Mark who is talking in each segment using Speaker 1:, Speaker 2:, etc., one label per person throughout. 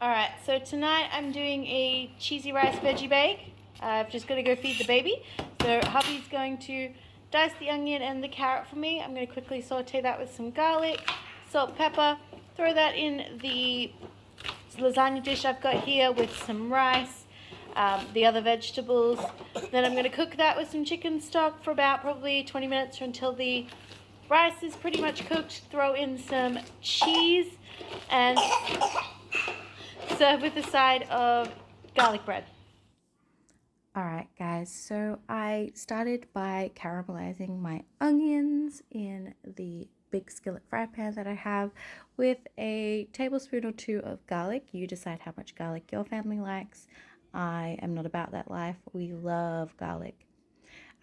Speaker 1: Alright, so tonight I'm doing a cheesy rice veggie bake. I've just got to go feed the baby. So hubby's going to dice the onion and the carrot for me. I'm going to quickly saute that with some garlic, salt, pepper, throw that in the lasagna dish I've got here with some rice, the other vegetables. Then I'm going to cook that with some chicken stock for about probably 20 minutes or until the rice is pretty much cooked. Throw in some cheese and serve with a side of garlic bread.
Speaker 2: Alright guys, so I started by caramelizing my onions in the big skillet fry pan that I have with a tablespoon or two of garlic. You decide how much garlic your family likes. I am not about that life. We love garlic.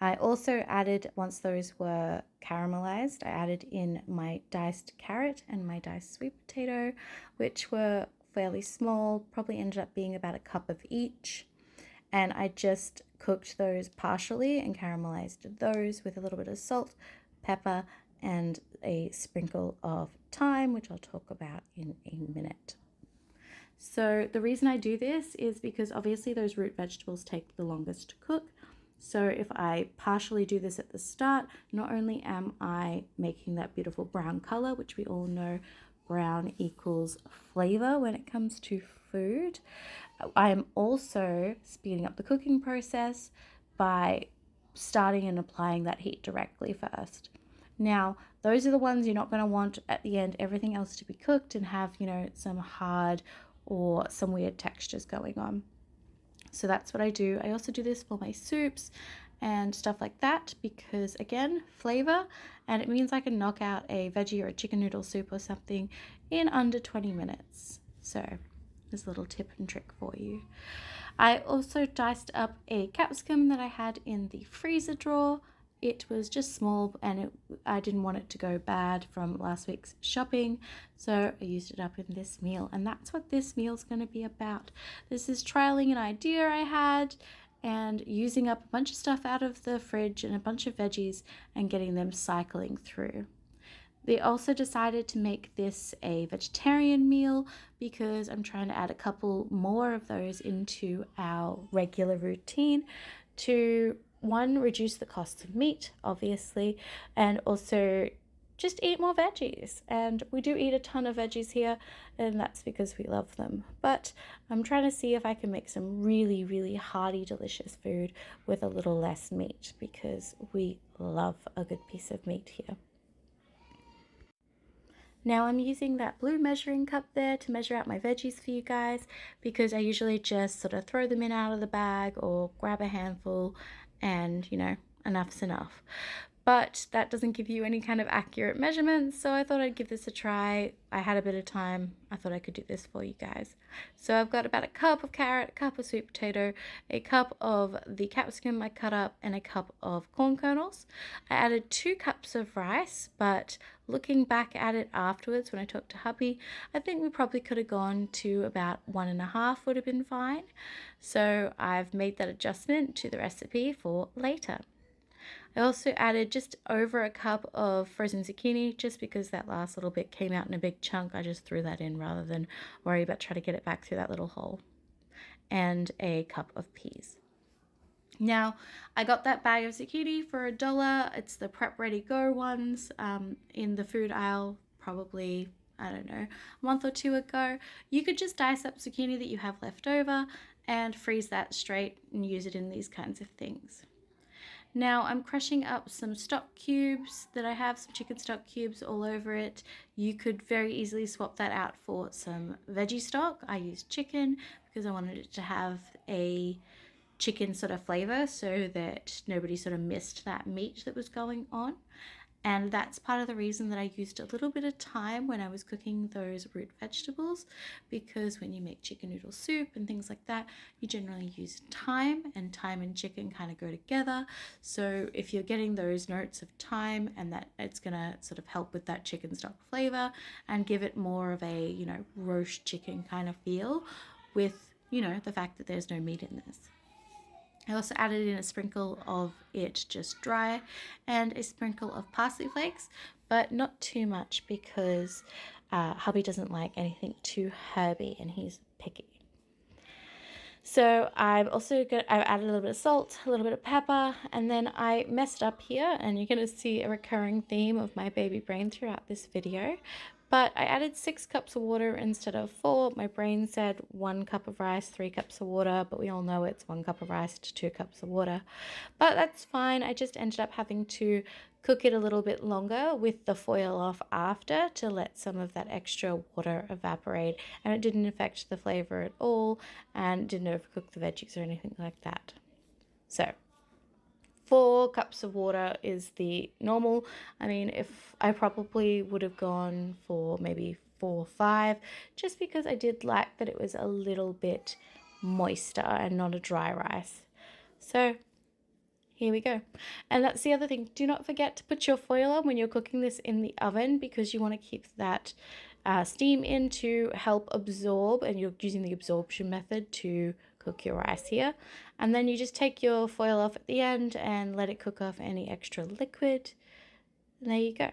Speaker 2: I also added, once those were caramelized, I added in my diced carrot and my diced sweet potato, which were fairly small, probably ended up being about a cup of each. And I just cooked those partially and caramelized those with a little bit of salt, pepper, and a sprinkle of thyme, which I'll talk about in a minute. So the reason I do this is because obviously those root vegetables take the longest to cook. So if I partially do this at the start, not only am I making that beautiful brown color, which we all know brown equals flavor when it comes to food, I am also speeding up the cooking process by starting and applying that heat directly first. Now, those are the ones you're not going to want at the end everything else to be cooked and have, some hard or some weird textures going on. So that's what I do. I also do this for my soups and stuff like that because, again, flavor, and it means I can knock out a veggie or a chicken noodle soup or something in under 20 minutes. So there's a little tip and trick for you. I also diced up a capsicum that I had in the freezer drawer. It was just small and I didn't want it to go bad from last week's shopping, so I used it up in this meal, and that's what this meal's going to be about. This is trialing an idea I had and using up a bunch of stuff out of the fridge and a bunch of veggies and getting them cycling through. They also decided to make this a vegetarian meal because I'm trying to add a couple more of those into our regular routine to, one, reduce the cost of meat, obviously, and also just eat more veggies. And we do eat a ton of veggies here, and that's because we love them. But I'm trying to see if I can make some really, really hearty, delicious food with a little less meat because we love a good piece of meat here. Now I'm using that blue measuring cup there to measure out my veggies for you guys because I usually just sort of throw them in out of the bag or grab a handful and, enough's enough. But that doesn't give you any kind of accurate measurements, so I thought I'd give this a try. I had a bit of time. I thought I could do this for you guys. So I've got about a cup of carrot, a cup of sweet potato, a cup of the capsicum I cut up, and a cup of corn kernels. I added 2 cups of rice, but looking back at it afterwards when I talked to hubby, I think we probably could have gone to about 1.5 would have been fine. So I've made that adjustment to the recipe for later. I also added just over a cup of frozen zucchini just because that last little bit came out in a big chunk. I just threw that in rather than worry about trying to get it back through that little hole. And a cup of peas. Now, I got that bag of zucchini for $1. It's the Prep Ready Go ones in the food aisle, probably, I don't know, a month or two ago. You could just dice up zucchini that you have left over and freeze that straight and use it in these kinds of things. Now I'm crushing up some stock cubes that I have, some chicken stock cubes all over it. You could very easily swap that out for some veggie stock. I used chicken because I wanted it to have a chicken sort of flavor so that nobody sort of missed that meat that was going on. And that's part of the reason that I used a little bit of time when I was cooking those root vegetables, because when you make chicken noodle soup and things like that, you generally use thyme, and thyme and chicken kind of go together. So if you're getting those notes of thyme, and that it's gonna sort of help with that chicken stock flavor and give it more of a, roast chicken kind of feel with, the fact that there's no meat in this. I also added in a sprinkle of it just dry and a sprinkle of parsley flakes but not too much because hubby doesn't like anything too herby and he's picky. So I've added a little bit of salt, a little bit of pepper, and then I messed up here, and you're going to see a recurring theme of my baby brain throughout this video. But I added 6 cups of water instead of 4. My brain said 1 cup of rice, 3 cups of water, but we all know it's 1 cup of rice to 2 cups of water. But that's fine. I just ended up having to cook it a little bit longer with the foil off after to let some of that extra water evaporate, and it didn't affect the flavor at all and didn't overcook the veggies or anything like that. So 4 cups of water is the normal. I mean, if I probably would have gone for maybe 4 or 5, just because I did like that it was a little bit moister and not a dry rice. So here we go. And that's the other thing. Do not forget to put your foil on when you're cooking this in the oven, because you want to keep that steam in to help absorb, and you're using the absorption method to cook your rice here. And then you just take your foil off at the end and let it cook off any extra liquid. And there you go.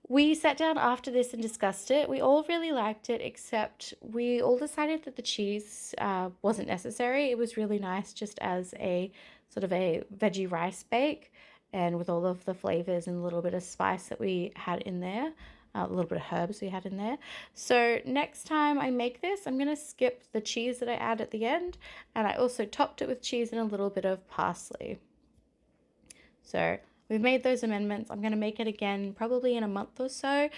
Speaker 2: We sat down after this and discussed it. We all really liked it, except we all decided that the cheese wasn't necessary. It was really nice just as a sort of a veggie rice bake, and with all of the flavors and a little bit of spice that we had in there, a little bit of herbs we had in there. So next time I make this, I'm going to skip the cheese that I add at the end, and I also topped it with cheese and a little bit of parsley. So we've made those amendments. I'm going to make it again probably in a month or so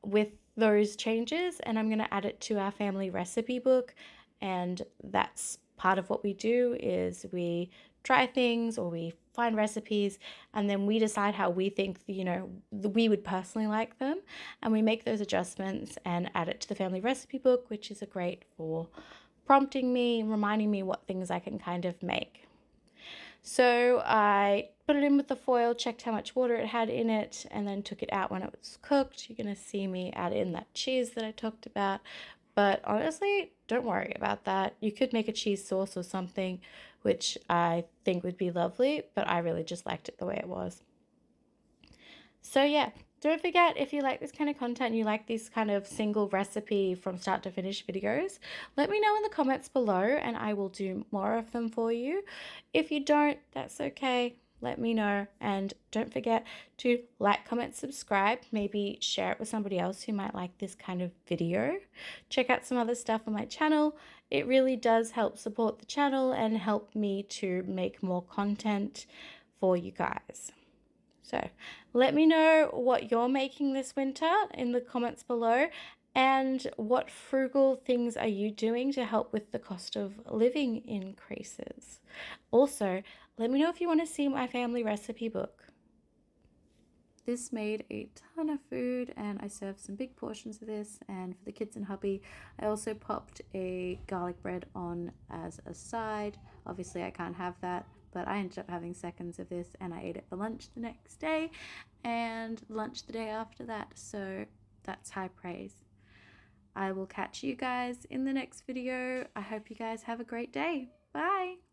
Speaker 2: with those changes, and I'm going to add it to our family recipe book. And that's part of what we do, is we try things or we find recipes, and then we decide how we think, we would personally like them, and we make those adjustments and add it to the family recipe book, which is great for prompting me, reminding me what things I can kind of make. So I put it in with the foil, checked how much water it had in it, and then took it out when it was cooked. You're going to see me add in that cheese that I talked about. But honestly, don't worry about that. You could make a cheese sauce or something, which I think would be lovely, but I really just liked it the way it was. So yeah, don't forget, if you like this kind of content, you like these kind of single recipe from start to finish videos, let me know in the comments below and I will do more of them for you. If you don't, that's okay. Let me know, and don't forget to like, comment, subscribe, maybe share it with somebody else who might like this kind of video. Check out some other stuff on my channel. It really does help support the channel and help me to make more content for you guys. So let me know what you're making this winter in the comments below, and what frugal things are you doing to help with the cost of living increases. Also, let me know if you want to see my family recipe book. This made a ton of food, and I served some big portions of this, and for the kids and hubby, I also popped a garlic bread on as a side. Obviously I can't have that, but I ended up having seconds of this, and I ate it for lunch the next day and lunch the day after that, so that's high praise. I will catch you guys in the next video. I hope you guys have a great day. Bye!